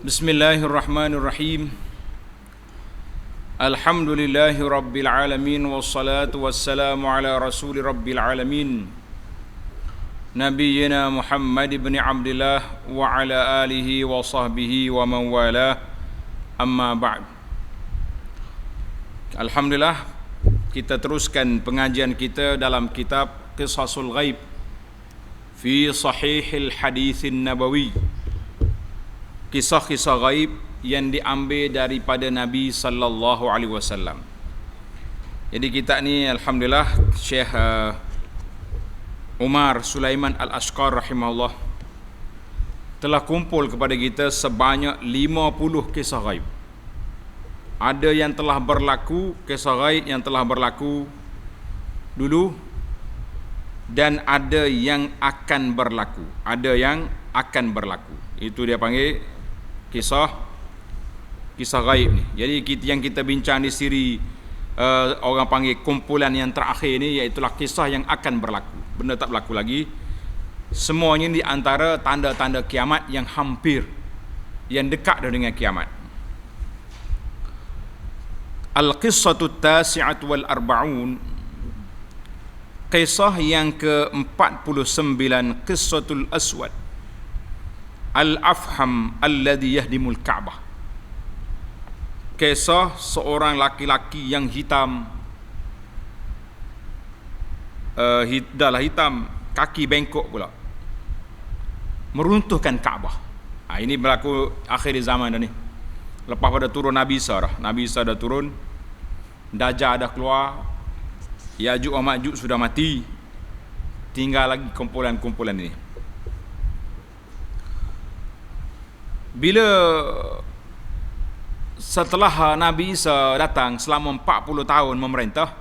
Bismillahirrahmanirrahim. Alhamdulillahi rabbil alamin wassalatu wassalamu ala rasuli rabbil alamin Nabiyyina Muhammad ibn Abdillah wa ala alihi wa sahbihi wa man walah. Amma ba'd. Alhamdulillah, kita teruskan pengajian kita dalam kitab Qisasul Ghaib fi Sahihil Hadithin Nabawi. Kisah-kisah gaib yang diambil daripada Nabi sallallahu alaihi wasallam. Jadi kita ni alhamdulillah Syekh Umar Sulaiman Al-Ashqar rahimahullah telah kumpul kepada kita sebanyak 50 kisah gaib. Ada yang telah berlaku, kisah gaib yang telah berlaku dulu, dan ada yang akan berlaku. Ada yang akan berlaku. Itu dia panggil kisah gaib ni. Jadi yang kita bincang di siri orang panggil kumpulan yang terakhir ni, iaitulah kisah yang akan berlaku. Benda tak berlaku lagi. Semuanya di antara tanda-tanda kiamat yang hampir, yang dekat dengan kiamat. Al-Qissatu Tasi'at wal Arba'un, kisah yang ke-49, Qissatul Aswad Al-Afham alladhi yahdimul Ka'bah. Kisah seorang laki-laki yang hitam, hitam, kaki bengkok pula, meruntuhkan Ka'bah. Ini berlaku akhir zaman dah ni. Lepas pada turun Nabi Isa dah turun, Dajjal dah keluar, Ya'juj wa Ma'juj sudah mati, tinggal lagi kumpulan-kumpulan ini. Bila setelah Nabi Isa datang selama 40 tahun memerintah,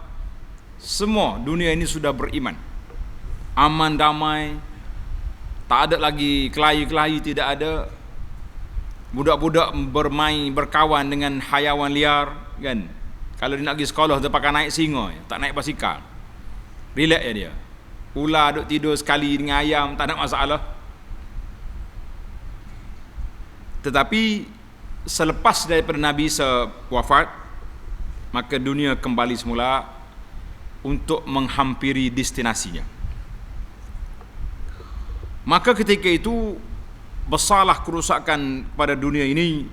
semua dunia ini sudah beriman, aman damai, tak ada lagi kelahi-kelahi, tidak ada budak-budak bermain berkawan dengan hayawan liar kan. Kalau dia nak pergi sekolah dia pakai naik singa, tak naik basikal, relax je dia. Ular duk tidur sekali dengan ayam, tak ada masalah. Tetapi selepas daripada Nabi Isa wafat, maka dunia kembali semula untuk menghampiri destinasinya. Maka ketika itu besarlah kerusakan pada dunia ini.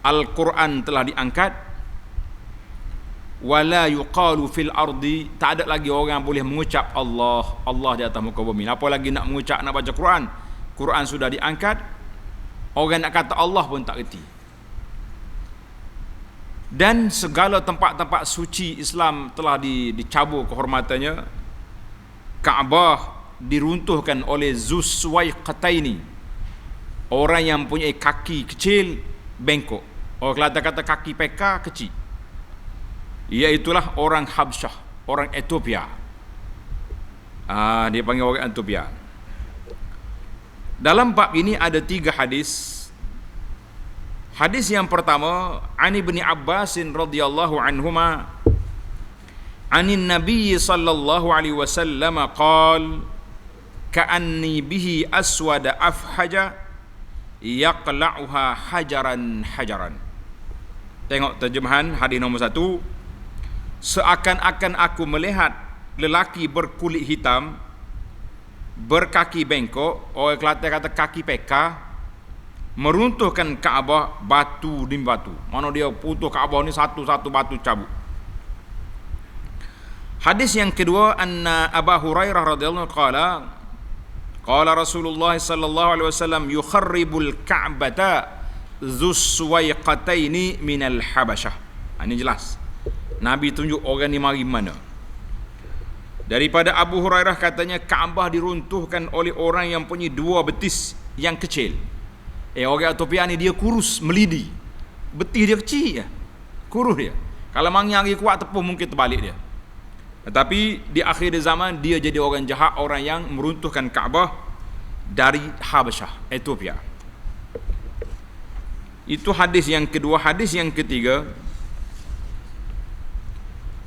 Al-Quran telah diangkat. Wala yuqalu fil ardi, tak ada lagi orang boleh mengucap Allah di atas muka bumi. Apa lagi nak mengucap, nak baca Quran? Quran sudah diangkat. Orang nak kata Allah pun tak reti. Dan segala tempat-tempat suci Islam telah dicabut kehormatannya. Kaabah diruntuhkan oleh Zuswaiqataini, orang yang punya kaki kecil bengkok. Orang Kelantan kata kaki peka kecil, iaitulah orang Habsyah, orang Ethiopia. Dia panggil orang Ethiopia. Dalam bab ini ada 3 hadis. Hadis yang pertama, Ani bin Abbas radhiyallahu anhuma, Anin Nabi sallallahu alaihi wasallam qala, ka'anni bihi aswada afhaja yaqla'uha hajaran hajaran. Tengok terjemahan hadis nombor 1. Seakan-akan aku melihat lelaki berkulit hitam, berkaki bengkok, orang Kelantan kata kaki peka, meruntuhkan Kaabah batu demi batu. Mana dia putus Kaabah ni satu-satu batu cabut. Hadis yang kedua, anna Abu Hurairah radhiyallahu anhu qala Rasulullah sallallahu alaihi wasallam yukharribul Ka'bata Zuswaiqataini minal Habasyah. Ini jelas Nabi tunjuk orang ni mari mana. Daripada Abu Hurairah katanya, Kaabah diruntuhkan oleh orang yang punya 2 betis yang kecil. Orang Ethiopia ni dia kurus melidi, betis dia kecil je, kurus dia. Kalau mangnya lagi kuat tepung mungkin terbalik dia. Tetapi di akhir zaman dia jadi orang jahat, orang yang meruntuhkan Kaabah dari Habasyah, Ethiopia. Itu hadis yang kedua. Hadis yang ketiga,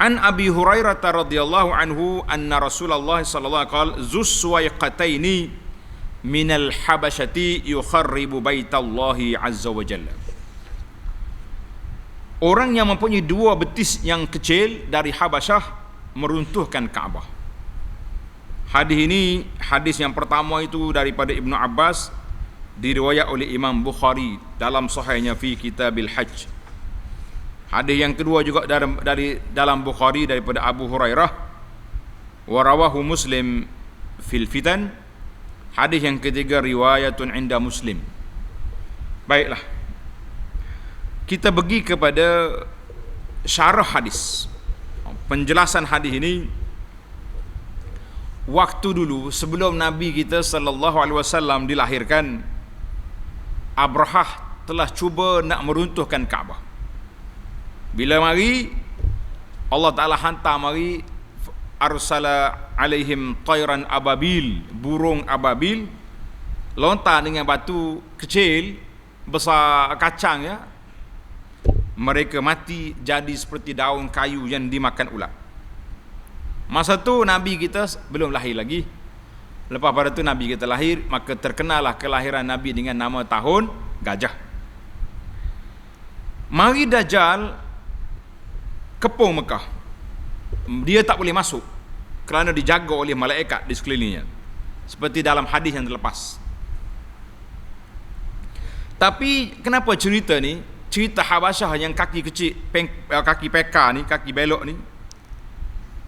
An Abi Hurairah radhiyallahu anhu anna Rasulullah sallallahu alaihi wasallam qala Zuswaiqataini minal habasyati yukharribu baitallahi azza wa jalla. Orang yang mempunyai dua betis yang kecil dari Habasyah meruntuhkan Kaabah. Hadis ini, hadis yang pertama itu daripada Ibnu Abbas, diriwayat oleh Imam Bukhari dalam sahihnya fi Kitabil Hajj. Hadis yang kedua juga dari dalam Bukhari daripada Abu Hurairah, wa rawahu Muslim fil fitan. Hadis yang ketiga riwayatun inda Muslim. Baiklah, kita pergi kepada syarah hadis. Penjelasan hadis ini, waktu dulu sebelum Nabi kita sallallahu alaihi wasallam dilahirkan, Abrahah telah cuba nak meruntuhkan Kaabah. Bila mari Allah Taala hantar mari arsala alaihim tayran ababil, burung ababil, lontar dengan batu kecil besar kacang ya. Mereka mati jadi seperti daun kayu yang dimakan ulat. Masa tu Nabi kita belum lahir lagi. Lepas pada tu Nabi kita lahir, maka terkenalah kelahiran Nabi dengan nama tahun gajah. Mari Dajjal kepung Mekah. Dia tak boleh masuk kerana dijaga oleh malaikat di sekelilingnya, seperti dalam hadis yang terlepas. Tapi kenapa cerita ni, cerita Habasyah yang kaki kecil, kaki peka ni, kaki belok ni,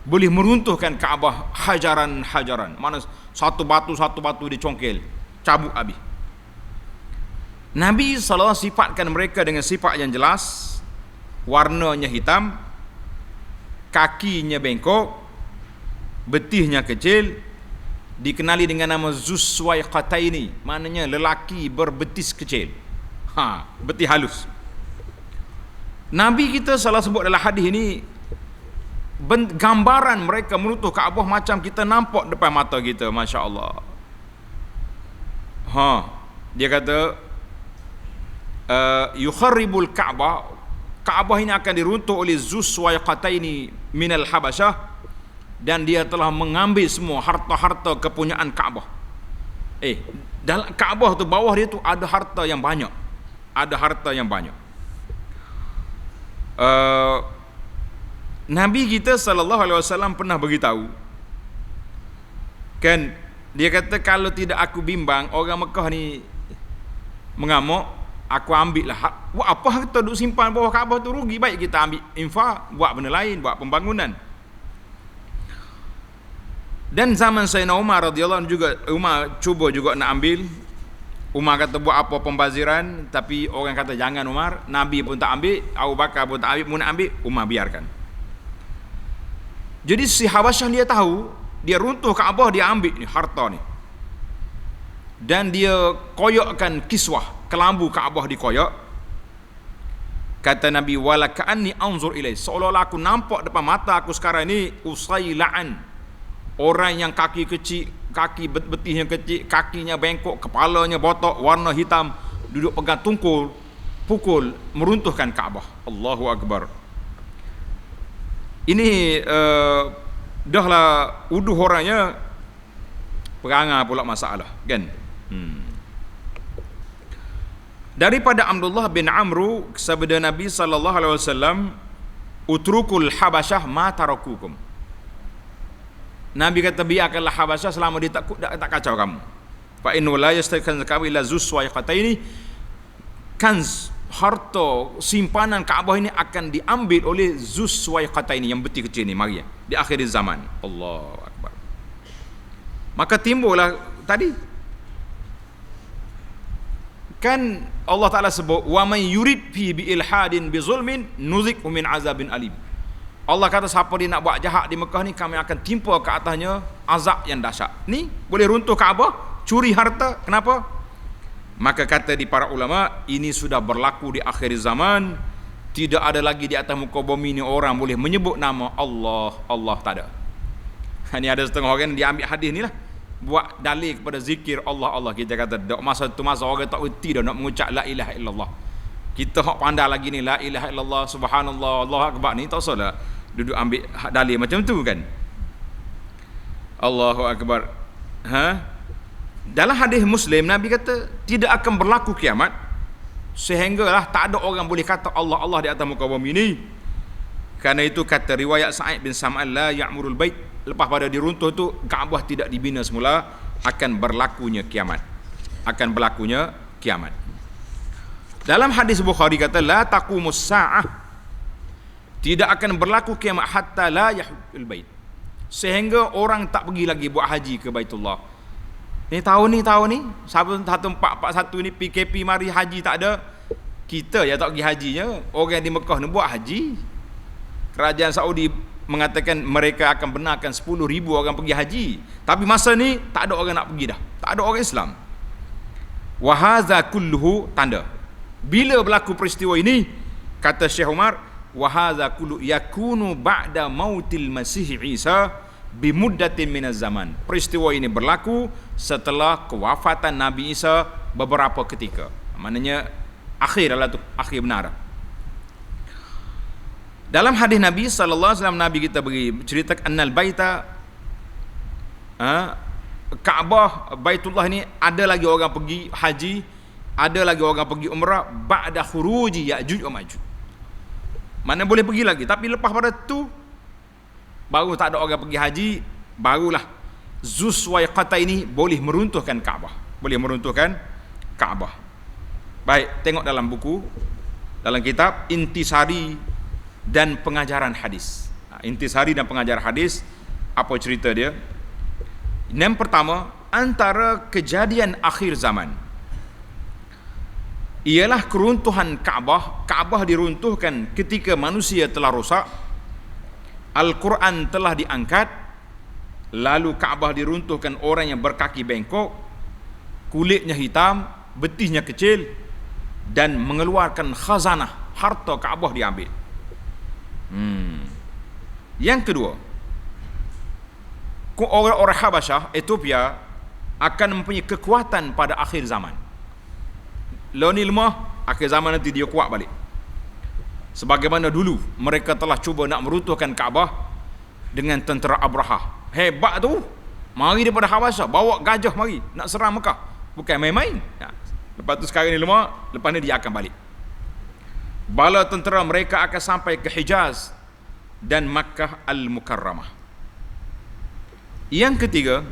boleh meruntuhkan Kaabah hajaran-hajaran. Mana satu batu dicongkel, cabut habis. Nabi SAW sifatkan mereka dengan sifat yang jelas. Warnanya hitam, kakinya bengkok, betihnya kecil, dikenali dengan nama Zuswaiqataini, maknanya lelaki berbetis kecil. Betis halus. Nabi kita salah sebut dalam hadis ini, gambaran mereka meruntuh Kaabah macam kita nampak depan mata kita, masya-Allah. Dia kata yukharribul Kaabah, Kaabah ini akan diruntuh oleh Zuswaiqataini minal Habasyah, dan dia telah mengambil semua harta-harta kepunyaan Kaabah. Dalam Kaabah tu, bawah dia tu ada harta yang banyak. Ada harta yang banyak. Nabi kita sallallahu alaihi wasallam pernah beritahu kan, dia kata kalau tidak aku bimbang orang Mekah ni mengamuk, aku ambil lah. Buat apa harta duk simpan bawah Kaabah tu, rugi, baik kita ambil infak, buat benda lain, buat pembangunan. Dan zaman Sayyidina Umar radhiyallahu anhu juga, Umar cuba juga nak ambil. Umar kata buat apa pembaziran, tapi orang kata jangan Umar. Nabi pun tak ambil, Abu Bakar pun tak ambil, mu nak ambil, Umar biarkan. Jadi si Habasyah dia tahu, dia runtuh Kaabah, dia ambil ni harta ni. Dan dia koyokkan kiswah, kelambu Kaabah dikoyok. Kata Nabi, wala ka'anni anzur ilai, seolah-olah aku nampak depan mata aku sekarang ni Usaila'an, orang yang kaki kecil, kaki betihnya kecil, kakinya bengkok, kepalanya botok, warna hitam, duduk pegang tungkul, pukul, meruntuhkan Kaabah. Allahu Akbar. Ini dahlah uduh orangnya perangai pula masalah kan. Daripada Abdullah bin Amru, sabda Nabi sallallahu alaihi wasallam, utrukul Habasyah ma tarakukum. Nabi kata biarkanlah Habasyah selama dia tak kacau kamu. Fa inna la yastakan zakawi ila Zuswaiqataini, kanz, harta simpanan Kaabah ini akan diambil oleh Zuswaiqataini yang betis kecil ni, mari di akhir zaman. Allahu Akbar. Maka timbullah tadi kan Allah Taala sebut, wa man yurid fi bi ilhadin bi zulmin nuzikhu min azabin alim. Allah kata siapa dia nak buat jahat di Mekah ni, kami akan timpa ke atasnya azab yang dahsyat. Ni boleh runtuh Kaabah, curi harta. Kenapa? Maka kata di para ulama, ini sudah berlaku di akhir zaman. Tidak ada lagi di atas muka bumi ni orang boleh menyebut nama Allah. Allah tak ada. Ini ada setengah orang dia ambil hadis ni lah, buat dalil kepada zikir Allah. Kita kata masa tu masa orang tak erti dah nak mengucap la ilaha illallah. Kita hak pandai lagi ni la ilaha illallah, subhanallah, Allahu akbar ni, tak usah lah duduk ambil dalil macam tu kan. Allahu akbar. Dalam hadis Muslim, Nabi kata tidak akan berlaku kiamat sehinggalah tak ada orang boleh kata Allah Allah di atas muka bumi ini. Karena itu kata riwayat Sa'id bin Sam'an, la ya'murul bait, lepas pada diruntuh tu Kaabah tidak dibina semula, akan berlakunya kiamat. Akan berlakunya kiamat. Dalam hadis Bukhari kata la taqumus sa'ah, tidak akan berlaku kiamat hatta la yahujjul bait, sehingga orang tak pergi lagi buat haji ke Baitullah. Ni tahun ni 1441 ni PKP mari haji tak ada. Kita yang tak pergi hajinya, orang di Mekah ni buat haji. Kerajaan Saudi mengatakan mereka akan benarkan 10,000 orang pergi haji. Tapi masa ni tak ada orang nak pergi dah. Tak ada orang Islam. Wa hadza kulluhu, tanda. Bila berlaku peristiwa ini, kata Syekh Umar, wa hadza kullu yakunu ba'da mautil Masih Isa bimuddatin minaz zaman. Peristiwa ini berlaku setelah kewafatan Nabi Isa beberapa ketika. Maknanya akhir adalah tu, akhir benar. Dalam hadis Nabi sallallahu alaihi wasallam, Nabi kita beri cerita annal baita, Kaabah Baitullah ni ada lagi orang pergi haji, ada lagi orang pergi umrah ba'da khuruji Ya'juj wa Ma'juj. Mana boleh pergi lagi, tapi lepas pada tu baru tak ada orang pergi haji, barulah Zuswaiqata ini boleh meruntuhkan Kaabah. Boleh meruntuhkan Kaabah. Baik, tengok dalam buku, dalam kitab Intisari dan Pengajaran Hadis. Intisari dan Pengajaran Hadis, apa cerita dia? Yang pertama, antara kejadian akhir zaman ialah keruntuhan Kaabah. Kaabah diruntuhkan ketika manusia telah rosak, Al-Quran telah diangkat, lalu Kaabah diruntuhkan orang yang berkaki bengkok, kulitnya hitam, betisnya kecil, dan mengeluarkan khazanah, harta Kaabah diambil. Yang kedua, orang-orang Habasyah, Ethiopia, akan mempunyai kekuatan pada akhir zaman. Lalu ni lemah, akhir zaman nanti dia kuat balik. Sebagaimana dulu mereka telah cuba nak meruntuhkan Kaabah dengan tentera Abraha. Hebat tu. Mari daripada Habasyah, bawa gajah mari nak serang Mekah. Bukan main-main. Lepas tu sekarang ni lemah, lepas ni dia akan balik. Bala tentera mereka akan sampai ke Hijaz dan Makkah Al-Mukarramah. Yang ketiga,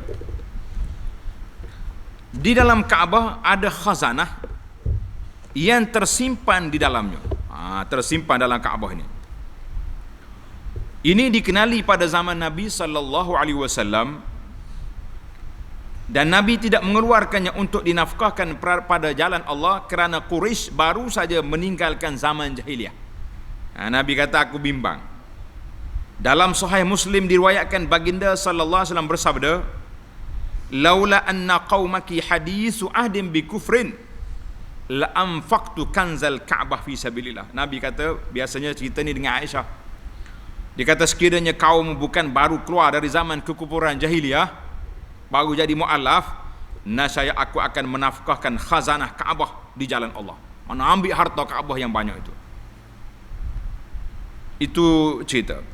di dalam Kaabah ada khazanah yang tersimpan di dalamnya. Tersimpan dalam Kaabah ini. Ini dikenali pada zaman Nabi sallallahu alaihi wasallam, dan Nabi tidak mengeluarkannya untuk dinafkahkan pada jalan Allah kerana Quraisy baru saja meninggalkan zaman jahiliyah. Nabi kata, aku bimbang. Dalam Sahih Muslim diriwayatkan baginda sallallahu alaihi wasallam bersabda, laula anna qaumaki hadithu ahdin bi kufrin la anfaqtu kanzal Ka'bah fi sabilillah. Nabi kata, biasanya cerita ni dengan Aisyah. Dia kata sekiranya kaum bukan baru keluar dari zaman kekufuran jahiliyah, baru jadi mu'alaf, nascaya aku akan menafkahkan khazanah Ka'bah di jalan Allah. Mana ambil harta Ka'bah yang banyak itu. Itu cerita.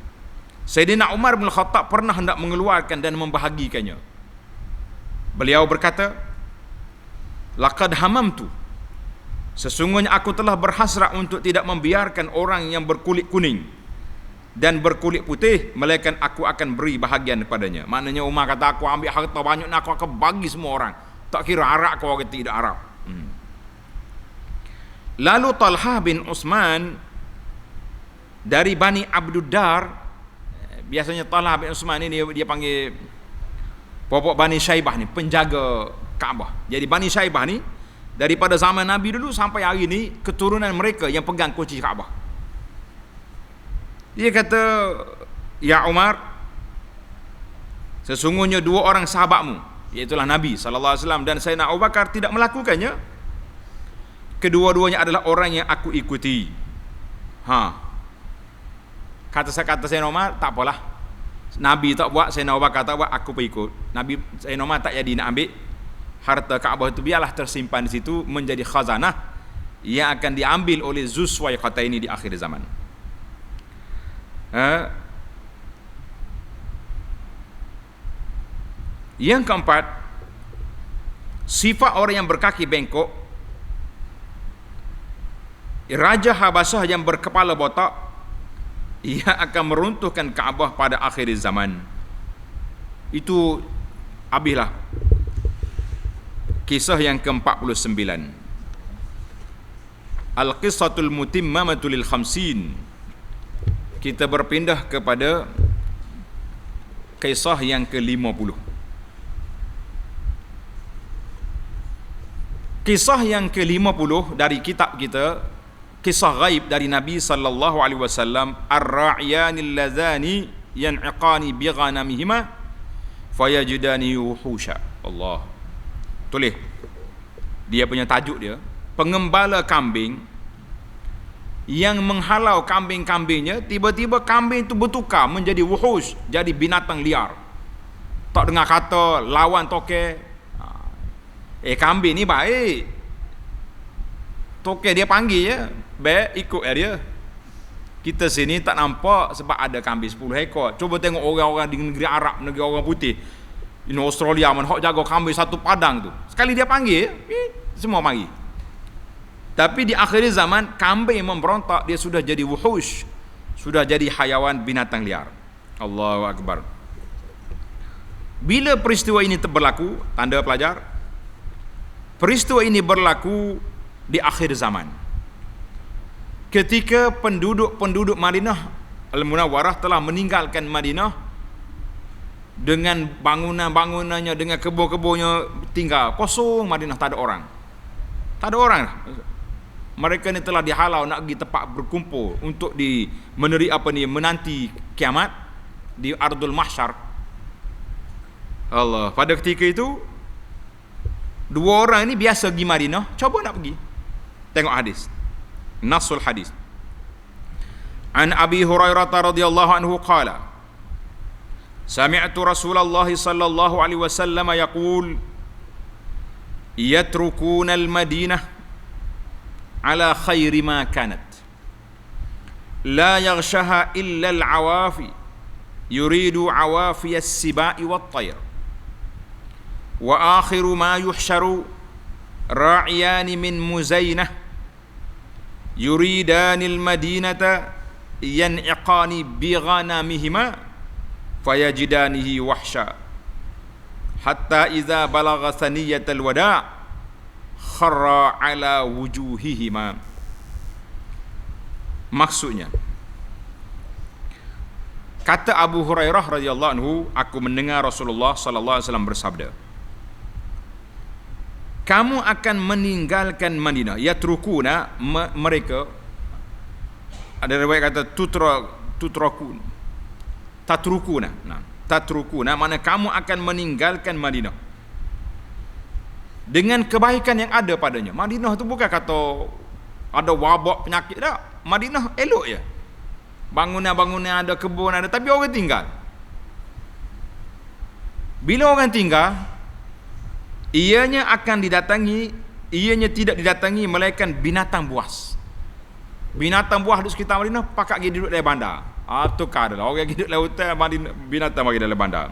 Sayyidina Umar bin Khattab pernah hendak mengeluarkan dan membahagikannya. Beliau berkata, laqad hamamtu, sesungguhnya aku telah berhasrat untuk tidak membiarkan orang yang berkulit kuning dan berkulit putih, melainkan aku akan beri bahagian kepadanya. Maknanya Umar kata, aku ambil harta banyak ni, aku akan bagi semua orang, tak kira Arab ke orang tidak Arab. Lalu Talhah bin Utsman dari Bani Abduddar, biasanya Talhah bin Utsman ini dia panggil pokok Bani Syaibah ni, penjaga Kaabah. Jadi Bani Syaibah ni daripada zaman Nabi dulu sampai hari ni keturunan mereka yang pegang kunci Kaabah. Dia kata, ya Umar, sesungguhnya dua orang sahabatmu, iaitulah Nabi SAW dan Sayyidina Abu Bakar, tidak melakukannya. Kedua-duanya adalah orang yang aku ikuti. Kata Sayyidina Umar, tak apalah, Nabi tak buat, Sayyidina Abu Bakar tak buat, aku pun ikut. Nabi, Sayyidina Umar tak jadi nak ambil harta Kaabah itu, biarlah tersimpan di situ menjadi khazanah yang akan diambil oleh Zuswaiqata ini di akhir zaman. Yang keempat, Sifat orang yang berkaki bengkok, Raja Habasyah yang berkepala botak, ia akan meruntuhkan Kaabah pada akhir zaman. Itu habislah kisah yang ke-49. Al-Qissatul Mutimmamatu lil Khamsin. Kita berpindah kepada kisah yang ke-50. Kisah yang ke-50 dari kitab kita, kisah ghaib dari Nabi sallallahu alaihi wasallam, ar-ra'yanil ladzani yan'iqani bi ghanamihima fayajidani wuhusha. Allah. Tulis. Dia punya tajuk dia, pengembala kambing yang menghalau kambing-kambingnya, tiba-tiba kambing itu bertukar menjadi wuhus, jadi binatang liar. Tak dengar kata lawan toke. Kambing ni baik. Toke dia panggil je, baik ikut dia. Kita sini tak nampak sebab ada kambing 10 ekor. Cuba tengok orang-orang di negeri Arab, negeri orang putih. Di Australia mana hok jaga kambing satu padang tu. Sekali dia panggil, semua mari. Tapi di akhir zaman kambing memberontak, dia sudah jadi wuhush, sudah jadi hayawan binatang liar. Allahu akbar. Bila peristiwa ini berlaku, tanda pelajar, peristiwa ini berlaku di akhir zaman. Ketika penduduk Madinah Al-Munawwarah telah meninggalkan Madinah dengan bangunan-bangunannya, dengan kebun-kebunnya, tinggal kosong Madinah, tak ada orang. Tak ada orang. Mereka ni telah dihalau nak pergi tempat berkumpul untuk menanti kiamat di Ardul Mahsyar. Allah, pada ketika itu dua orang ini biasa pergi Madinah, coba nak pergi. Tengok hadis. Nasul hadis. An Abi Hurairah radhiyallahu anhu qala, sami'tu Rasulullah sallallahu alaihi wasallam yaqul, yatrukuna al-Madinah ala khairi ma kanat, la yaghshaha illa al-awafi, yuridu awafi as-sibai wat-tayr, wa akhiru ma yuhsharu ra'yani min Muzainah yuridani al-Madinata yan'iqani bi ghanamihima fayajidanihi wahsha hatta idza balagha thaniyatal wada' kharra ala wujuhihima. Maksudnya, kata Abu Hurairah radhiyallahu anhu, aku mendengar Rasulullah sallallahu alaihi wasallam bersabda, kamu akan meninggalkan Madinah, yatrukuna, mereka, ada riwayat kata tatrukuna. Nah, tatrukuna mana kamu akan meninggalkan Madinah dengan kebaikan yang ada padanya. Madinah tu bukan kata ada wabak penyakit dah. Madinah elok je. Bangunan-bangunan ada, kebun ada, tapi orang tinggal. Bila orang tinggal, ianya tidak didatangi melainkan binatang buas. Binatang buas di sekitar Madinah pakak pergi duduk dalam bandar. Tukar adalah orang yang hidup dalam hutan, binatang bagi dalam bandar.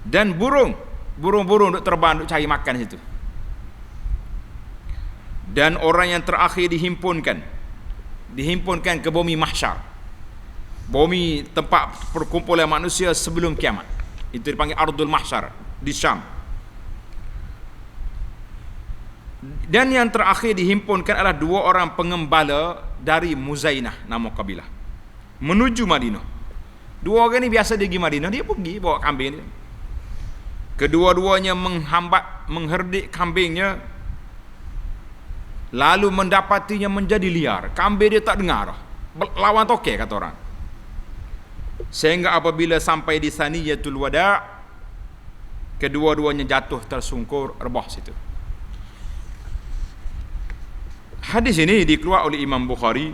Dan burung-burung duk terbang, duk cari makan situ. Dan orang yang terakhir dihimpunkan ke bumi mahsyar, bumi tempat perkumpulan manusia sebelum kiamat. Itu dipanggil Ardul Mahsyar di Syam. Dan yang terakhir dihimpunkan adalah dua orang pengembala dari Muzainah, nama kabilah, menuju Madinah. Dua orang ni biasa dia pergi Madinah, dia pergi bawa kambing dia. Kedua-duanya mengherdik kambingnya, lalu mendapatinya menjadi liar. Kambing dia tak dengar, lawan toke kata orang. Sehingga apabila sampai di Saniyatul Wada', kedua-duanya jatuh tersungkur rebah situ. Hadis ini dikeluarkan oleh Imam Bukhari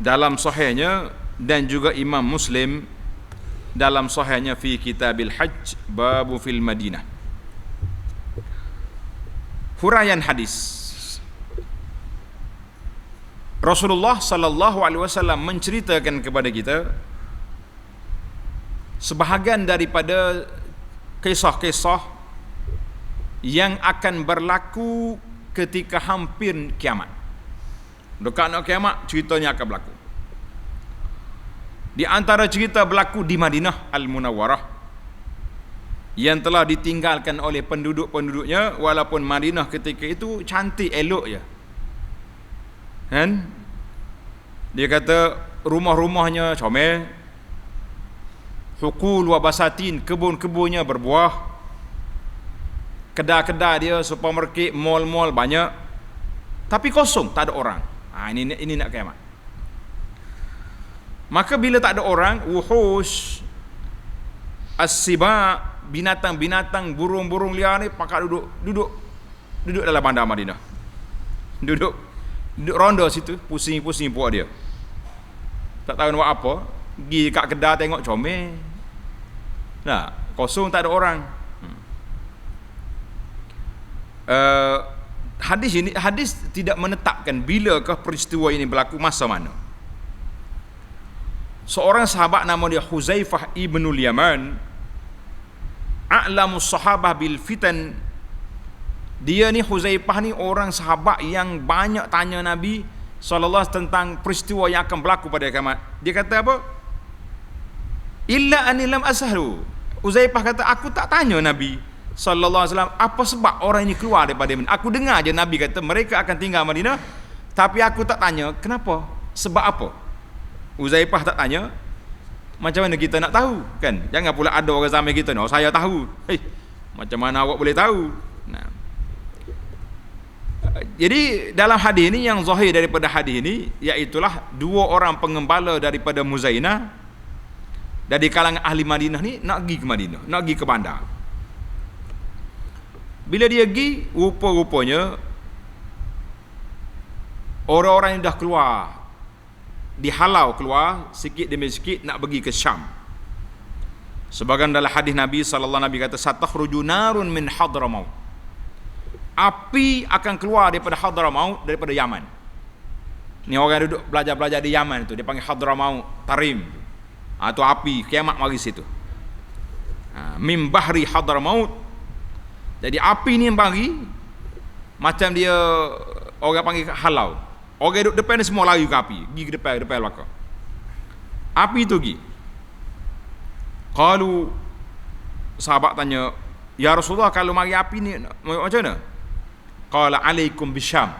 dalam sahihnya dan juga Imam Muslim dalam sahihnya fi Kitabil Hajj babu fil Madinah. Huraian hadis. Rasulullah sallallahu alaihi wasallam menceritakan kepada kita sebahagian daripada kisah-kisah yang akan berlaku ketika hampir kiamat. Dekat nak kiamat, ceritanya akan berlaku. Di antara cerita berlaku di Madinah Al-Munawwarah yang telah ditinggalkan oleh penduduk-penduduknya, walaupun Madinah ketika itu cantik elok je. Kan? Dia kata rumah-rumahnya comel, hukul wa basatin, kebun-kebunnya berbuah, kedai-kedai dia, supermarket, mall-mall banyak, tapi kosong, tak ada orang. Ini nak kiamat. Maka bila tak ada orang, wuhush as-siba, binatang-binatang, burung-burung liar ni pakat duduk dalam bandar Madinah. Duduk ronda situ, pusing-pusing puak dia. Tak tahu nak buat apa, pergi kat kedai tengok comel. Nah, kosong, tak ada orang. Hadis tidak menetapkan bilakah peristiwa ini berlaku, masa mana. Seorang sahabat nama dia Huzaifah ibnul Yaman, a'lamus sahabah bil fitan. Dia ni, Huzaifah ni, orang sahabat yang banyak tanya Nabi SAW tentang peristiwa yang akan berlaku pada kiamat. Dia kata apa? Illa anilam asharu. Huzaifah kata, aku tak tanya Nabi SAW apa sebab orang ini keluar daripada Madinah. Aku dengar je Nabi kata mereka akan tinggal Madinah, tapi aku tak tanya kenapa, sebab apa. Huzaifah tak tanya, macam mana kita nak tahu, kan? Jangan pula ada orang zaman kita, "Oh, saya tahu." Macam mana awak boleh tahu? Nah. Jadi dalam hadis ini, yang zahir daripada hadis ini, iaitulah dua orang pengembala daripada Muzainah dari kalangan ahli Madinah ni nak pergi ke Madinah, nak pergi ke bandar. Bila dia pergi, rupa-rupanya orang-orang yang dah keluar, dihalau keluar sikit demi sikit nak pergi ke Syam. Sebagian dalam hadis Nabi sallallahu alaihi wasallam kata, "Satakhruju narun min Hadramaut." Api akan keluar daripada Hadramaut, daripada Yaman. Ni orang duduk belajar-belajar di Yaman tu, dia panggil Hadramaut Tarim. Tu api kiamat mari situ. Min bahri Hadramaut. Jadi api ni yang bagi macam dia orang panggil halau. Orang duduk depan ni semua lari ke api, pergi ke depan belakang. Api tu pergi. Qalu, sahabat tanya, "Ya Rasulullah, kalau mari api ni macam mana?" Qala alaikum bisyam.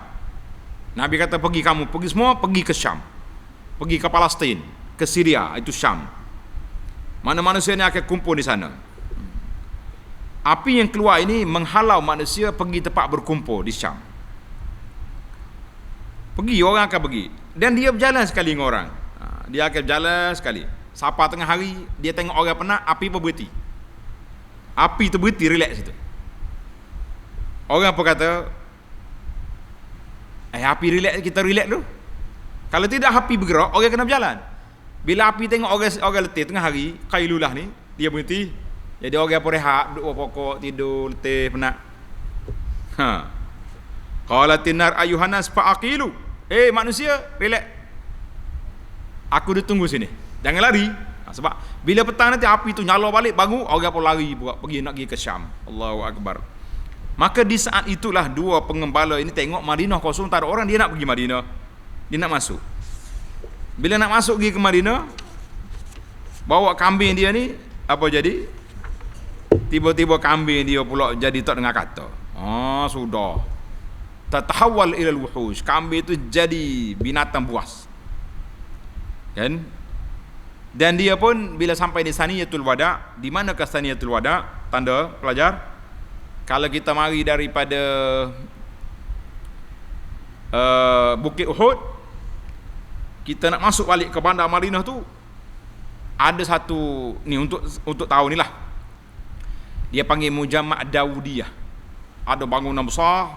Nabi kata, pergi semua pergi ke Syam. Pergi ke Palestin, ke Syria, itu Syam. Mana manusia ni akan kumpul di sana. Api yang keluar ini menghalau manusia pergi tempat berkumpul di Syam. Pergi, orang akan pergi. Dan dia berjalan sekali dengan orang. Dia akan berjalan sekali. Siapa tengah hari, dia tengok orang penat, api pun berhenti. Api tu berhenti, relax situ. Orang pun kata, api relax, kita relax dulu. Kalau tidak api bergerak, orang kena berjalan. Bila api tengok orang letih tengah hari, Qailulah ni, dia berhenti. Jadi orang pun rehat, duduk bawah pokok, tidur, letih, penat. Qalatin nar ayuhanas fa'aqilu. Manusia, relax. Aku dah tunggu sini. Jangan lari. Sebab bila petang nanti api tu nyala balik, baru orang pun lari pula, pergi ke Syam. Allahu Akbar. Maka di saat itulah dua pengembala ini tengok Madinah kosong, tak ada orang, dia nak pergi Madinah. Dia nak masuk. Bila nak masuk pergi ke Madinah, bawa kambing dia ni, apa jadi? Tiba-tiba kambing dia pula jadi tak dengar kata. Sudah. Tatahawal ilal wuhush. Kambing itu jadi binatang buas. Kan? Dan dia pun bila sampai di Saniyatul Wada, di manakah Saniyatul Wada? Tanda pelajar. Kalau kita mari daripada Bukit Uhud, kita nak masuk balik ke bandar Madinah tu, ada satu ni untuk tahu ni lah. Dia panggil Mujamma' Dawudiyah. Ada bangunan besar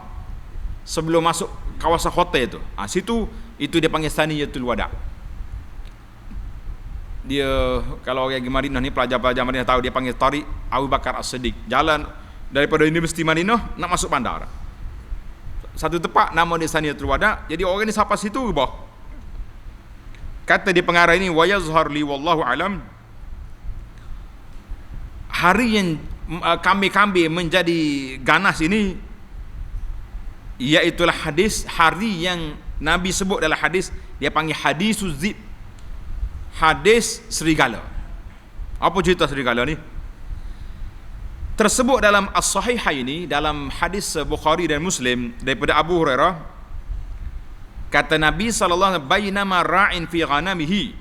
sebelum masuk kawasan hotel tu. Situ itu dia panggil Saniyatul Wada. Dia kalau orang di Madinah ni, pelajar-pelajar Madinah tahu, dia panggil Tariq Abu Bakar As-Siddiq. Jalan daripada Universiti Madinah nak masuk bandar. Satu tempat nama dia Saniyatul Wada. Jadi orang ni sampai situ ke bawah. Kata di pengarah ini, wa yazhar li wallahu alam, hari yang kambing-kambing menjadi ganas ini, iaitulah hadis hari yang Nabi sebut dalam hadis, dia panggil hadisuz zib, hadis serigala. Apa cerita serigala ni? Tersebut dalam As-Sahihaini, dalam hadis Bukhari dan Muslim daripada Abu Hurairah, kata Nabi sallallahu alaihi wasallam, bainama ra'in fi ghanamihi,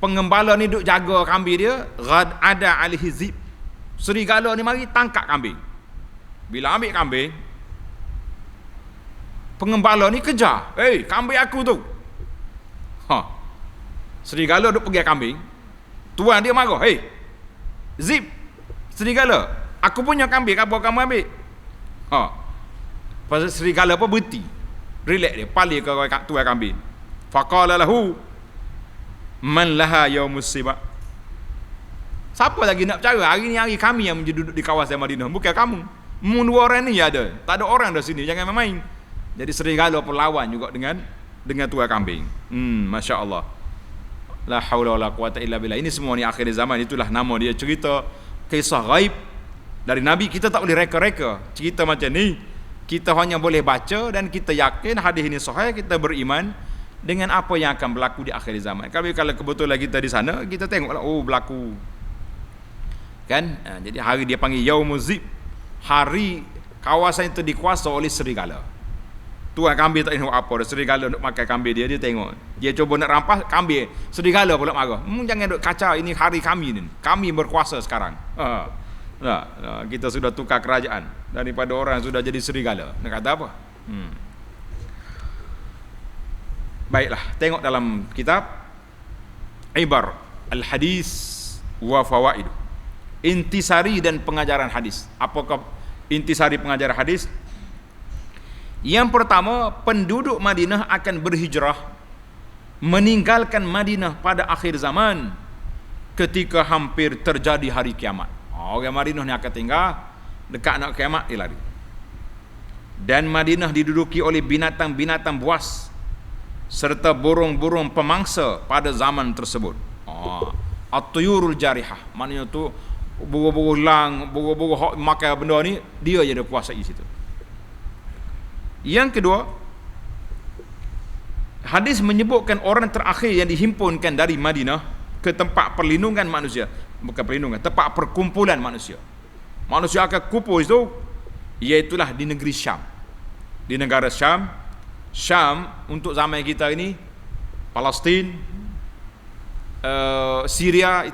pengembala ni duk jaga kambing dia, ghad ada alaihi zib, serigala ni mari tangkap kambing. Bila ambil kambing, pengembala ni kejar, kambing aku tu. Serigala duk pergi kambing, tuan dia marah, zib, serigala, aku punya kambing, apa kamu ambil? Pasal serigala apa berhenti, relax dia, paling ke tuan kambing. Faqala lahu man laha yaumus sibak, siapa lagi nak bercara? Hari ni hari kami yang duduk di kawasan Madinah, bukan kamu. Dua orang ni ada, tak ada orang dah sini, jangan main-main. Jadi serigala perlawan juga dengan tuan kambing. Masya Allah, la haula wala quwata illa billah. Ini semua ni akhir zaman, itulah nama dia, cerita kisah gaib dari Nabi. Kita tak boleh reka-reka cerita macam ni, kita hanya boleh baca dan kita yakin hadis ini sahih, kita beriman dengan apa yang akan berlaku di akhir zaman. Kalau kebetulan kita di sana, kita tengoklah, berlaku kan. Jadi hari dia panggil yaumuz zib, hari kawasan itu dikuasai oleh serigala. Tuan kambing tak tengok apa, serigala nak makan kambing dia tengok, dia cuba nak rampas kambing, serigala pula marah, jangan duk kacau, ini hari kami ni, kami berkuasa sekarang. Kita sudah tukar kerajaan, daripada orang sudah jadi serigala, nak kata apa? Baiklah, tengok dalam kitab Ibar Al-Hadis wa Fawaid, intisari dan pengajaran hadis. Apakah intisari pengajaran hadis? Yang pertama, penduduk Madinah akan berhijrah meninggalkan Madinah pada akhir zaman ketika hampir terjadi hari kiamat. Orang Madinah ni akan tinggal, dekat nak kiamat dia lari. Dan Madinah diduduki oleh binatang-binatang buas serta burung-burung pemangsa pada zaman tersebut. At-tuyurul jarihah, maknanya tu burung-burung lang, burung-burung hok makan benda ni, dia je ada kuasai situ. Yang kedua, hadis menyebutkan orang terakhir yang dihimpunkan dari Madinah ke tempat perlindungan manusia, bukan perlindungan, tempat perkumpulan manusia. Manusia akan kumpul itu, iaitulah di negeri Syam, di negara Syam. Syam untuk zaman kita ini, Palestin, Syria,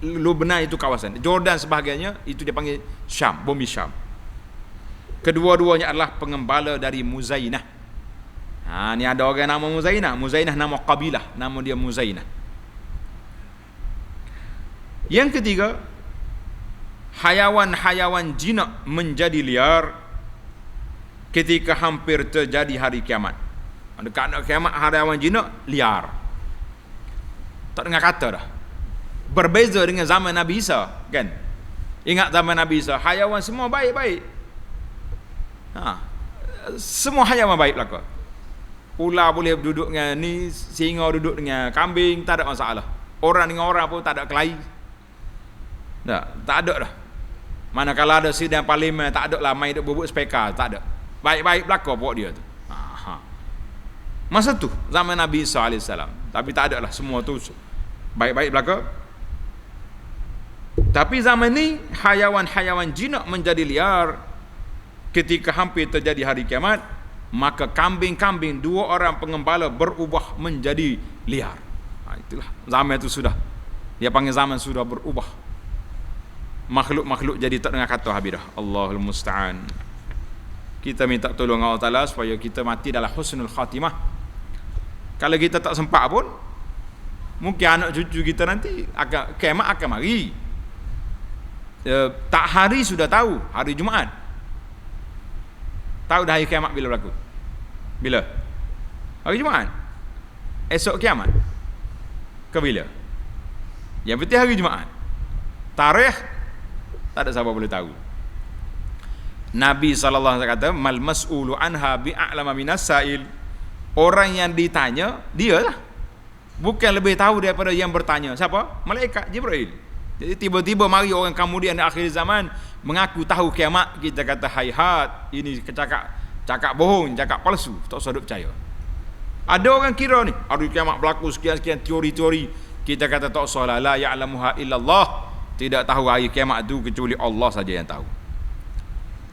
Lebanon itu kawasan, Jordan sebahagiannya, itu dia panggil Syam, bumi Syam. Kedua-duanya adalah pengembala dari Muzainah. Ni ada orang nama Muzainah. Muzainah nama kabilah, nama dia Muzainah. Yang ketiga, hayawan-hayawan jinak menjadi liar ketika hampir terjadi hari kiamat. Dekat nak kiamat, hayawan jinak liar, tak dengar kata dah. Berbeza dengan zaman Nabi Isa, kan? Ingat zaman Nabi Isa, hayawan semua baik-baik. Semua hayawan baik belaka. Ular boleh duduk dengan ni, singa duduk dengan kambing, tak ada masalah. Orang dengan orang pun tak ada kelahi. Tak ada dah. Manakala ada sidang parlimen, tak ada lah main duk bubuk spekar, tak ada. Baik-baik belaka buat dia tu. Masa tu zaman Nabi Isa AS, tapi tak ada lah, semua tu baik-baik belaka. Tapi zaman ni hayawan-hayawan jinak menjadi liar ketika hampir terjadi hari kiamat, maka kambing-kambing dua orang pengembala berubah menjadi liar. Itulah zaman itu sudah, dia panggil zaman sudah berubah. Makhluk-makhluk jadi tak dengar kata habis dah. Allahul musta'an. Kita minta tolong Allah Ta'ala supaya kita mati dalam husnul khatimah. Kalau kita tak sempat pun, mungkin anak cucu kita nanti akan kiamat akan mari. Tak hari sudah tahu, hari Jumaat. Tahu dah hari kiamat bila berlaku? Bila? Hari Jumaat. Esok kiamat ke bila? Yang penting hari Jumaat. Tarikh tak ada siapa boleh tahu. Nabi SAW kata, mal mas'ulu anha bi'a'lama minas sa'il. Orang yang ditanya, dia lah, bukan lebih tahu daripada yang bertanya. Siapa? Malaikat Jibril. Jadi tiba-tiba mari orang kemudian di akhir zaman mengaku tahu kiamat, kita kata hayhat, ini cakap bohong, cakap palsu, tak usah duk percaya. Ada orang kira ni hari kiamat berlaku sekian-sekian teori-teori, kita kata tak usah lah, la ya'lamuha illallah, tidak tahu hari kiamat itu kecuali Allah saja yang tahu.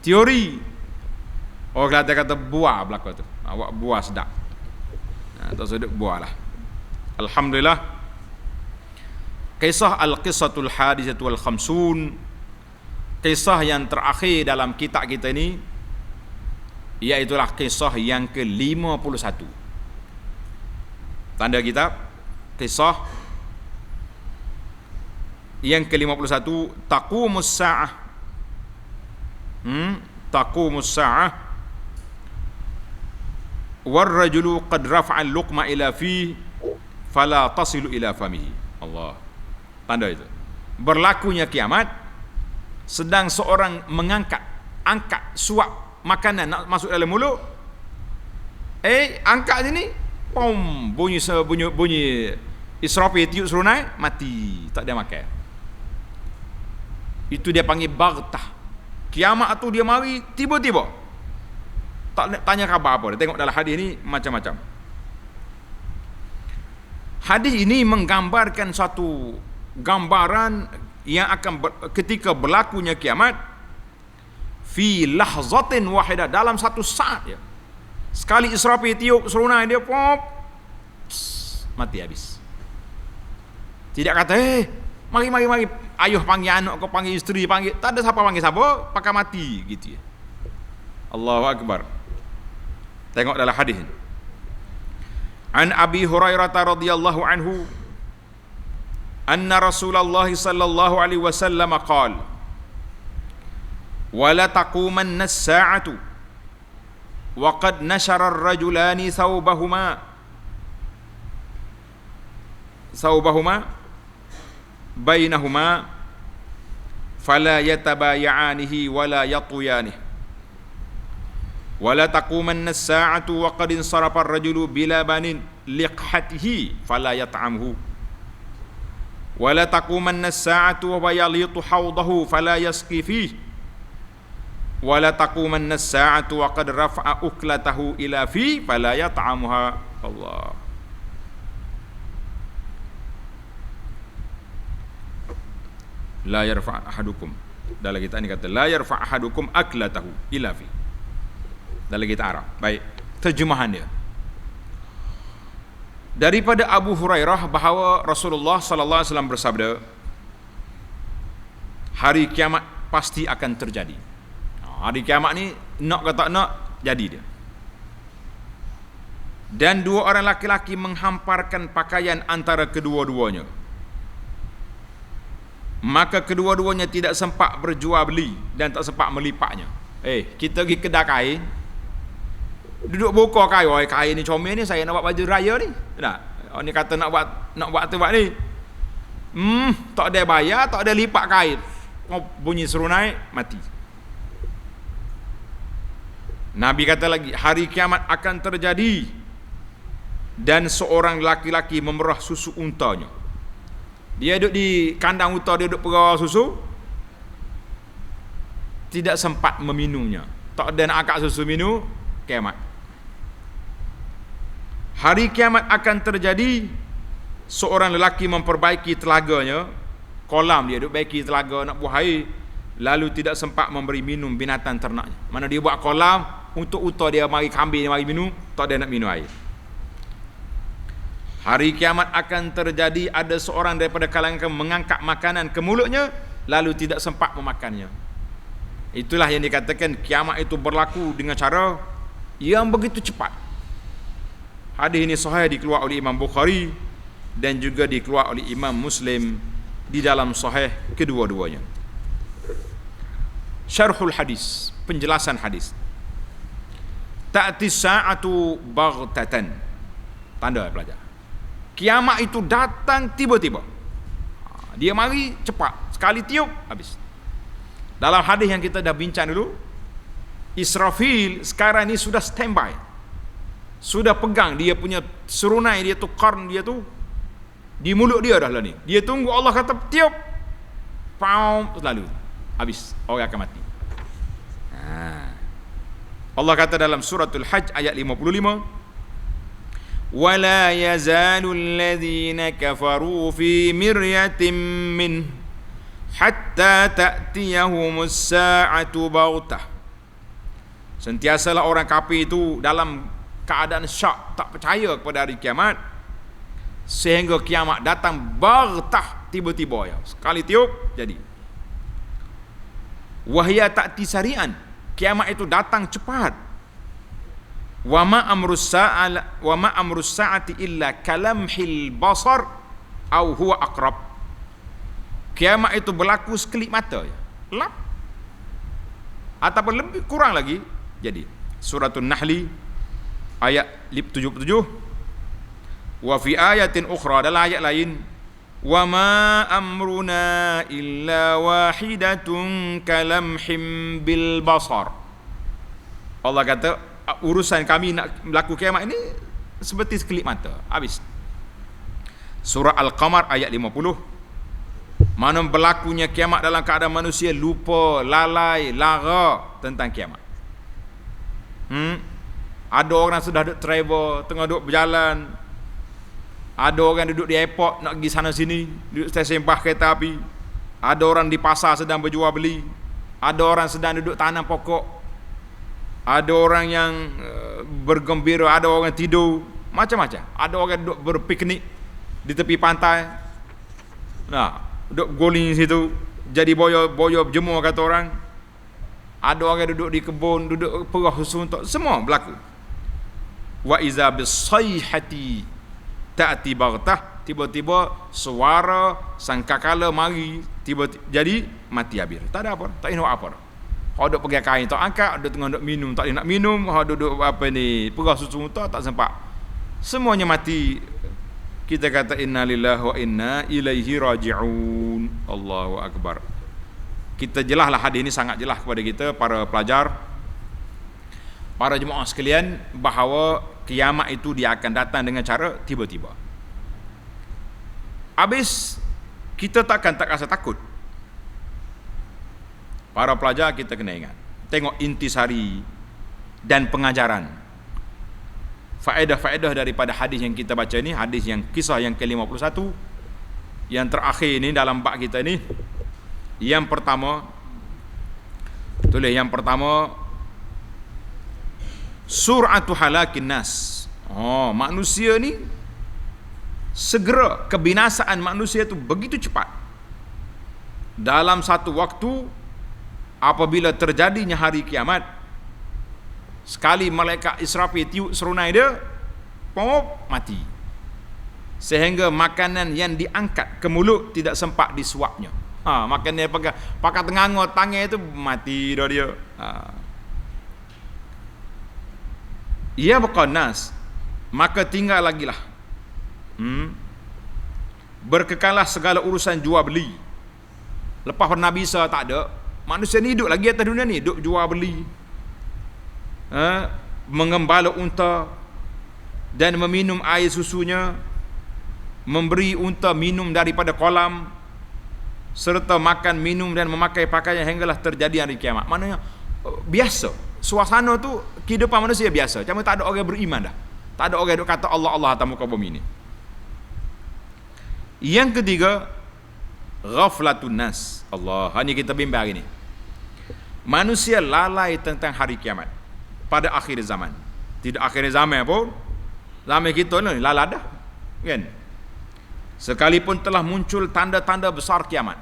Teori orang kata buah berlaku tu, awak buah sedap, tak usah duk buah lah. Alhamdulillah, kisah Al-Qissatul Hadisatul Khamsun, kisah yang terakhir dalam kitab kita ini, iaitulah kisah yang ke-51. Tanda kitab, kisah yang ke-51, taqumus sa'ah. Taqumus sa'ah warrajulu qad rafa'a al-luqma ila fi fala tasilu ila famihi. Allah. Tanda itu. Berlakunya kiamat sedang seorang angkat suap makanan nak masuk dalam mulut. Angkat sini, pom, bunyi Israfil tiup serunai, mati, tak ada makan. Itu dia panggil baghtah. Kiamat tu dia mari tiba-tiba. Tak nak tanya khabar apa. Tengok dalam hadis ni macam-macam. Hadis ini menggambarkan satu gambaran yang akan ketika berlakunya kiamat fi lahzatin wahidah, dalam satu saat ya. Sekali Israfil tiup serunai dia, pop, mati habis. Tidak kata mari ayuh panggil anak, kau panggil isteri, panggil, tak ada siapa panggil siapa, pakai mati gitu ya. Allahu akbar. Tengok dalam hadis ini. An Abi Hurairah radhiyallahu anhu anna Rasulullah sallallahu alaihi wasallam qala wa la taqumanna as-sa'atu wa qad nashara ar-rajulani thawbahuma bainahuma fala yatabaya'anihi wa la yatuyanihi wa la taqumanna as-sa'atu wa qad insarafa ar-rajulu bilabanin liqhatihi fala yat'amhu wa la taqumanna as-sa'atu wa yalitu hawdahu fala yasqi fihi wa la taqumanna as-sa'atu wa qad rafa'a uklatahu ila fi fala yat'amuha. Allah. La yarfa' ahadukum, dalam kita ini kata la yarfa' ahadukum aklatahu ila fi, dalam kita Arab. Baik, terjemahan dia daripada Abu Hurairah bahawa Rasulullah sallallahu alaihi wasallam bersabda, hari kiamat pasti akan terjadi. Hari kiamat ni nak ke tak nak, jadi dia. Dan dua orang laki-laki menghamparkan pakaian antara kedua-duanya, maka kedua-duanya tidak sempat berjual beli dan tak sempat melipatnya. Kita pergi kedai kain, duduk buka kain, kain ni comel ni, saya nak buat baju raya ni. Tak. Orang ni kata nak buat tu buat ni. Tak ada bayar, tak ada lipat kain. Bunyi serunai, mati. Nabi kata lagi, hari kiamat akan terjadi dan seorang laki-laki memerah susu untanya. Dia duduk di kandang unta, dia duduk perah susu, tidak sempat meminumnya. Tak ada nak akak susu minum, kiamat. Hari kiamat akan terjadi, seorang lelaki memperbaiki telaganya, kolam dia duduk baiki telaga nak buah air, lalu tidak sempat memberi minum binatang ternaknya. Mana dia buat kolam untuk unta dia mari, kambing dia mari minum, tak ada nak minum air. Hari kiamat akan terjadi, ada seorang daripada kalangan mengangkat makanan ke mulutnya lalu tidak sempat memakannya. Itulah yang dikatakan kiamat itu berlaku dengan cara yang begitu cepat. Hadis ini sahih dikeluarkan oleh Imam Bukhari dan juga dikeluarkan oleh Imam Muslim di dalam sahih kedua-duanya. Syarhul hadis, penjelasan hadis. Ta'ti sa'atu baghtatan. Tanda pelajar. Kiamat itu datang tiba-tiba. Dia mari cepat, sekali tiup habis. Dalam hadis yang kita dah bincang dulu, Israfil sekarang ni sudah standby, sudah pegang dia punya serunai dia tu, qarn dia tu di mulut dia dah lah ni. Dia tunggu Allah kata tiup, lalu habis, orang akan mati. Allah kata dalam suratul Hajj ayat 55, wala yazalul ladzina kafaru fi miryatin min hatta ta'tiyahumus sa'atu baghtah. Sentiasalah orang kafir itu dalam keadaan syak, tak percaya kepada hari kiamat, sehingga kiamat datang baghtah, tiba-tiba ya, sekali tiup jadi. Wahya ta'ti sari'an, kiamat itu datang cepat. Wa ma amrus sa'ati illa kalamhil basar au huwa aqrab. Kiamat itu berlaku sekelip mata ya. Lap. Ataupun lebih kurang lagi jadi. Suratul Nahli ayat 77. Wa fi ayatin ukhra, dalam ayat lain, wa ma amruna illa wahidatun kalamhim bil basar. Allah kata urusan kami nak berlaku kiamat ini seperti sekelip mata, habis. Surah Al-Qamar ayat 50. Mana berlakunya kiamat dalam keadaan manusia lupa, lalai, lara tentang kiamat. Ada orang sudah duduk travel, tengah duduk berjalan. Ada orang duduk di airport nak pergi sana sini, duduk stesen bah kereta api. Ada orang di pasar sedang berjual beli. Ada orang sedang duduk tanam pokok. Ada orang yang bergembira, ada orang tidur, macam-macam. Ada orang duduk berpiknik di tepi pantai. Duduk guling situ, jadi boyo berjemur kata orang. Ada orang duduk di kebun, duduk perah suntuk, semua berlaku. Wa iza bisayhati ta'ti baghtah, tiba-tiba suara sangkakala mari, tiba-tiba jadi mati habis. Tak ada apa, tak nak apa. Hak duk pegang kain tak angkat, duk tengah duk minum tak nak minum, hak duduk apa ni, perah susu tak sempat. Semuanya mati. Kita kata inna lillahi wa inna ilaihi raji'un. Allahu akbar. Kita jelaslah hadis ini, sangat jelas kepada kita para pelajar, para jemaah sekalian, bahawa kiamat itu dia akan datang dengan cara tiba-tiba. Habis kita tak rasa takut. Para pelajar kita kena ingat, tengok intisari dan pengajaran, faedah-faedah daripada hadis yang kita baca ni, hadis yang kisah yang ke-51 yang terakhir ni dalam bab kita ni. Yang pertama, tulis yang pertama, sur'atu halakin nas. Manusia ni segera, kebinasaan manusia tu begitu cepat. Dalam satu waktu, apabila terjadinya hari kiamat, sekali malaikat Israfil tiup serunai dia, mati. Sehingga makanan yang diangkat ke mulut tidak sempat disuapnya. Makanan dia pakai tengangor tangan itu mati dah dia. Ia berqanas, maka tinggal lagi lah. Berkekalah segala urusan jual beli. Lepas Nabi Isa tak ada, manusia ni hidup lagi atas dunia ni, hidup jual beli, mengembala unta dan meminum air susunya, memberi unta minum daripada kolam, serta makan, minum dan memakai pakaian hinggalah terjadi hari kiamat. Maknanya biasa, suasana tu kehidupan manusia biasa, cuma tak ada orang beriman dah. Tak ada orang duk kata Allah Allah atas muka bumi ni. Yang ketiga, ghaflatun nas. Allah, ini kita bimbang hari ni. Manusia lalai tentang hari kiamat pada akhir zaman. Tidak akhir zaman pun, zaman kita ni lalai dah, kan? Sekalipun telah muncul tanda-tanda besar kiamat,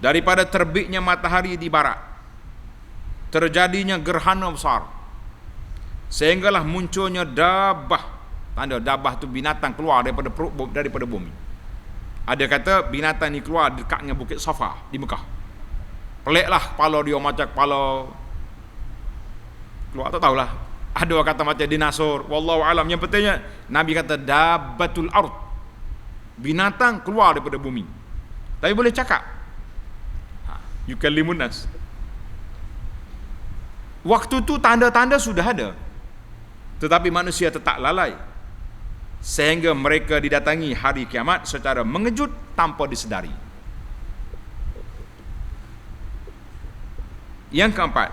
daripada terbitnya matahari di barat, terjadinya gerhana besar, sehinggalah munculnya dabah. Tanda dabah tu binatang keluar daripada bumi. Ada kata binatang ni keluar dekatnya Bukit Safa di Mekah. Peliklah kepala dia, macam kepala keluar, tak tahulah. Ada orang kata macam dinosaur, wallahu alam. Yang pentingnya Nabi kata dabbatul ard, binatang keluar daripada bumi, tapi boleh cakap. Yukallimun nas. Waktu tu tanda-tanda sudah ada, tetapi manusia tetap lalai, sehingga mereka didatangi hari kiamat secara mengejut tanpa disedari. Yang keempat,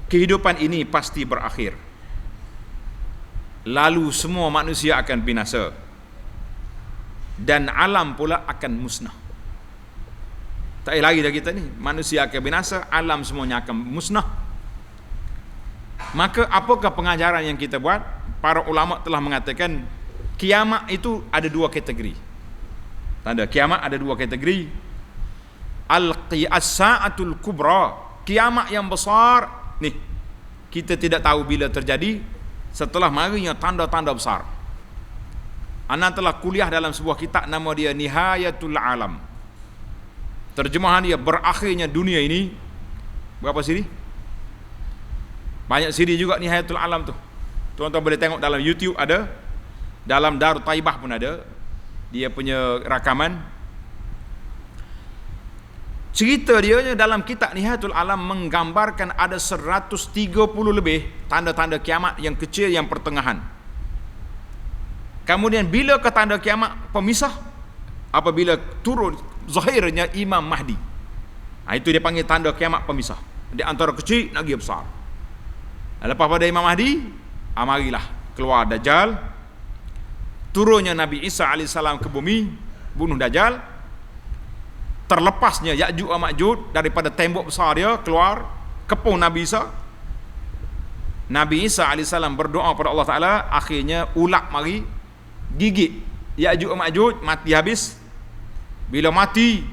kehidupan ini pasti berakhir. Lalu semua manusia akan binasa. Dan alam pula akan musnah. Tak lagi dah kita ni. Manusia akan binasa, alam semuanya akan musnah. Maka apakah pengajaran yang kita buat? Para ulama telah mengatakan kiamat itu ada dua kategori. Tanda kiamat ada dua kategori. As-sa'atul kubra, kiamat yang besar ni kita tidak tahu bila terjadi setelah marinya tanda-tanda besar. Ana telah kuliah dalam sebuah kitab nama dia Nihayatul Alam. Terjemahan dia berakhirnya dunia ini. Berapa siri? Banyak siri juga Nihayatul Alam tu. Tuan-tuan boleh tengok dalam YouTube ada, dalam Darut Taibah pun ada. Dia punya rakaman. Cerita dia dalam kitab Nihayatul Alam menggambarkan ada 130 lebih tanda-tanda kiamat yang kecil yang pertengahan. Kemudian bila ke tanda kiamat pemisah, apabila turun zahirnya Imam Mahdi. Itu dia panggil tanda kiamat pemisah. Di antara kecil lagi besar. Lepas pada Imam Mahdi, marilah keluar Dajjal. Turunnya Nabi Isa AS ke bumi, bunuh Dajjal. Terlepasnya Ya'juj wa Ma'juj daripada tembok besar dia, keluar kepung Nabi Isa. Nabi Isa AS berdoa pada Allah Ta'ala, akhirnya ulat mari gigit Ya'juj wa Ma'juj, mati habis. Bila mati,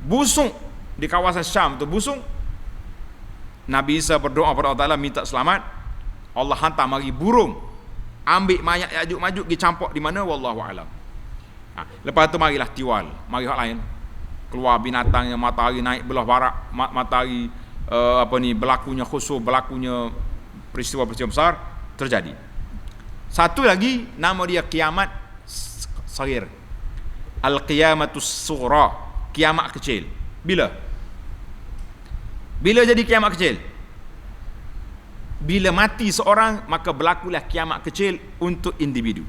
busung di kawasan Syam tu busung. Nabi Isa berdoa pada Allah Ta'ala minta selamat. Allah hantar mari burung, ambil mayat Ya'juj Ma'juj pergi campur di mana, wallahu alam. Lepas tu marilah tiwal, mari hak lain. Keluar binatang yang matahari naik belah barat, matahari berlakunya khusuf, berlakunya peristiwa-peristiwa besar terjadi. Satu lagi nama dia kiamat saghir. Al-qiyamatus sughra, kiamat kecil. Bila jadi kiamat kecil? Bila mati seorang, maka berlakulah kiamat kecil untuk individu.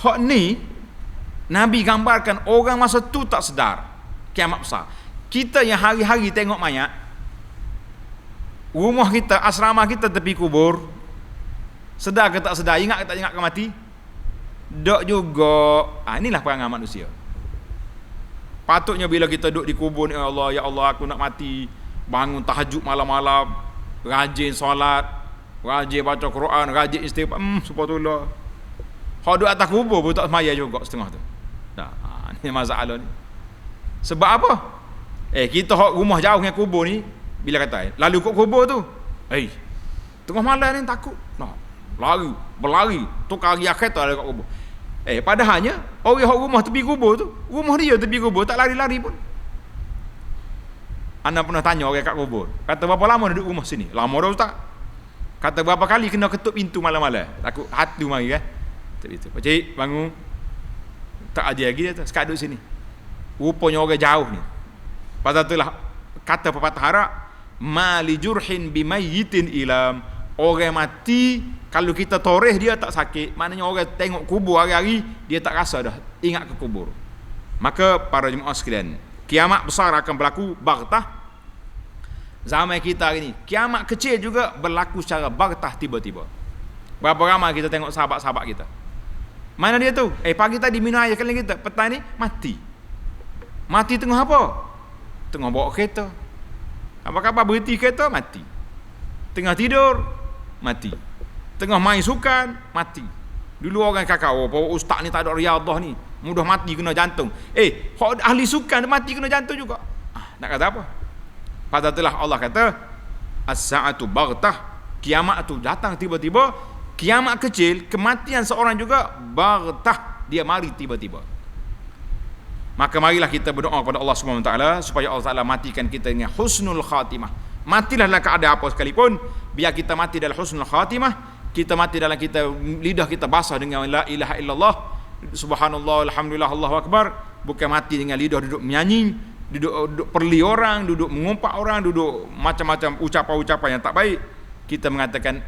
Hak ni Nabi gambarkan orang masa tu tak sedar kiamat besar. Kita yang hari-hari tengok mayat, rumah kita, asrama kita tepi kubur, sedar ke tak sedar, ingat ke tak ingat ke mati? Dok juga. Inilah perangai manusia. Patutnya bila kita duduk di kubur ni, ya Allah aku nak mati, bangun tahajud malam-malam, rajin solat, rajin baca Quran, rajin istighfar, subhanallah. Hak duduk atas kubur pun tak semaya juga setengah tu. Ini masalah ni. Sebab apa? Kita hak rumah jauh dengan kubur ni, bila kata lalu kat kubur tu, tengah malam ni takut, berlari tukar hari kereta dekat kubur. Padahalnya orang hak rumah tepi kubur tu, rumah dia tepi kubur, tak lari-lari pun. Anda pernah tanya orang kat kubur, kata berapa lama duduk rumah sini? Lama dah ustaz. Kata berapa kali kena ketuk pintu malam-malam, takut hatu mari kan. Itu pakcik bangun, tak ajar lagi dia tu, sekat duduk sini. Rupanya orang jauh ni. Pasal itulah kata pepatah Arab, mali jurhin bimayyitin ilam. Orang mati kalau kita toreh dia tak sakit, maknanya orang tengok kubur hari-hari dia tak rasa dah ingat ke kubur. Maka para jemaah sekalian, kiamat besar akan berlaku baghtah. Zaman kita hari ni, kiamat kecil juga berlaku secara baghtah tiba-tiba. Berapa ramai kita tengok sahabat-sahabat kita. Mana dia tu? Pagi tadi minum air kali kita, petang ni mati. Mati tengah apa? Tengah bawa kereta. Apa-apa berhenti kereta, mati. Tengah tidur, mati. Tengah main sukan, mati. Dulu orang kakak, ustaz ni tak ada riadah ni, mudah mati kena jantung. Ahli sukan mati kena jantung juga. Nak kata apa? Pada itulah Allah kata, as-sa'atu baghtah, kiamat tu datang tiba-tiba. Kiamat kecil, kematian seorang juga baghtah, dia mari tiba-tiba. Maka marilah kita berdoa kepada Allah SWT supaya Allah Ta'ala matikan kita dengan husnul khatimah. Matilah dalam keadaan apa sekalipun, biar kita mati dalam husnul khatimah. Kita mati dalam lidah kita basah dengan la ilaha illallah, subhanallah, alhamdulillah, Allahu akbar. Bukan mati dengan lidah duduk menyanyi, duduk perli orang, duduk mengumpat orang, duduk macam-macam ucapan-ucapan yang tak baik. Kita mengatakan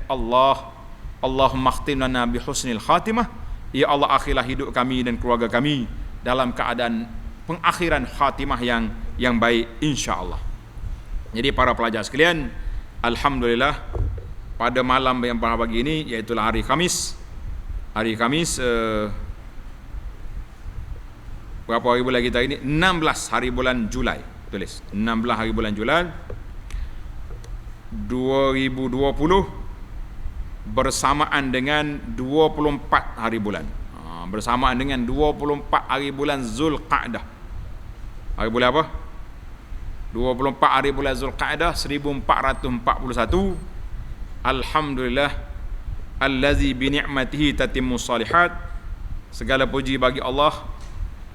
Allahumma khtim lana bi husnil khatimah. Ya Allah, akhirlah hidup kami dan keluarga kami dalam keadaan pengakhiran khatimah yang baik insya-Allah. Jadi para pelajar sekalian, alhamdulillah pada malam yang berbahagia ini, iaitu hari Khamis. Hari Khamis berapa hari bulan kita ini? 16 hari bulan Julai. Tulis 16 hari bulan Julai 2020 bersamaan dengan 24 hari bulan. Bersamaan dengan 24 hari bulan Zulqa'dah. Hari bulan apa? 24 hari bulan Zulqa'dah 1441. Alhamdulillah allazi bi ni'matihi tatimmu salihat. Segala puji bagi Allah,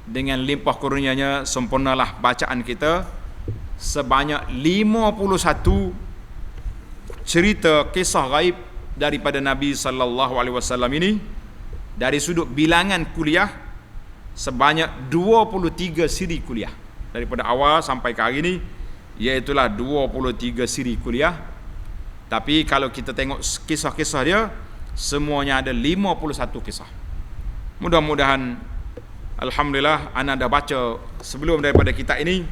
dengan limpah kurnianya sempurnalah bacaan kita. Sebanyak 51 cerita kisah gaib daripada Nabi sallallahu alaihi wasallam ini, dari sudut bilangan kuliah sebanyak 23 siri kuliah daripada awal sampai ke hari ini, iaitulah 23 siri kuliah. Tapi kalau kita tengok kisah-kisah dia, semuanya ada 51 kisah. Mudah-mudahan, alhamdulillah, ana dah baca sebelum daripada kita ini,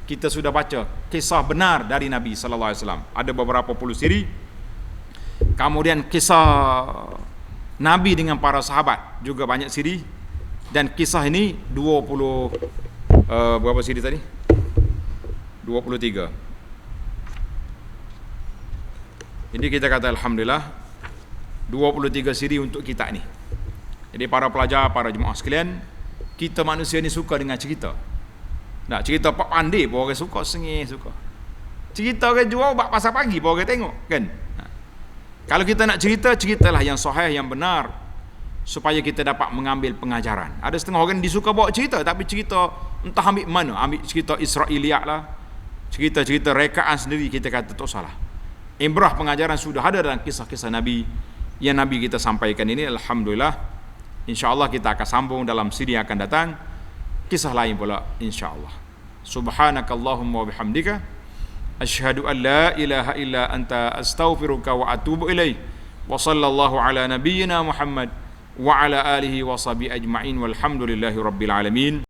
kita sudah baca kisah benar dari Nabi sallallahu alaihi wasallam. Ada beberapa puluh siri. Kemudian kisah Nabi dengan para sahabat juga banyak siri. Dan kisah ini 20 berapa siri tadi? 23. Jadi kita kata alhamdulillah 23 siri untuk kita ni. Jadi para pelajar, para jemaah sekalian, kita manusia ni suka dengan cerita. Nak cerita pak pandai pun orang suka, sengih suka. Cerita orang jual bab pasal pagi pun orang tengok, kan? Kalau kita nak cerita, ceritalah yang sahih, yang benar, supaya kita dapat mengambil pengajaran. Ada setengah orang disuka bawa cerita, tapi cerita entah ambil mana, ambil cerita Israiliyat lah, cerita-cerita rekaan sendiri, kita kata tak salah. Ibrah pengajaran sudah ada dalam kisah-kisah Nabi yang Nabi kita sampaikan ini. Alhamdulillah, insya-Allah kita akan sambung dalam siri yang akan datang, kisah lain pula insya-Allah. Subhanakallahumma wa bihamdika asyhadu an la ilaha illa anta astaghfiruka wa atubu ilaik. Wa sallallahu ala nabiyyina Muhammad wa ala alihi wa sahbihi ajma'in walhamdulillahi rabbil alamin.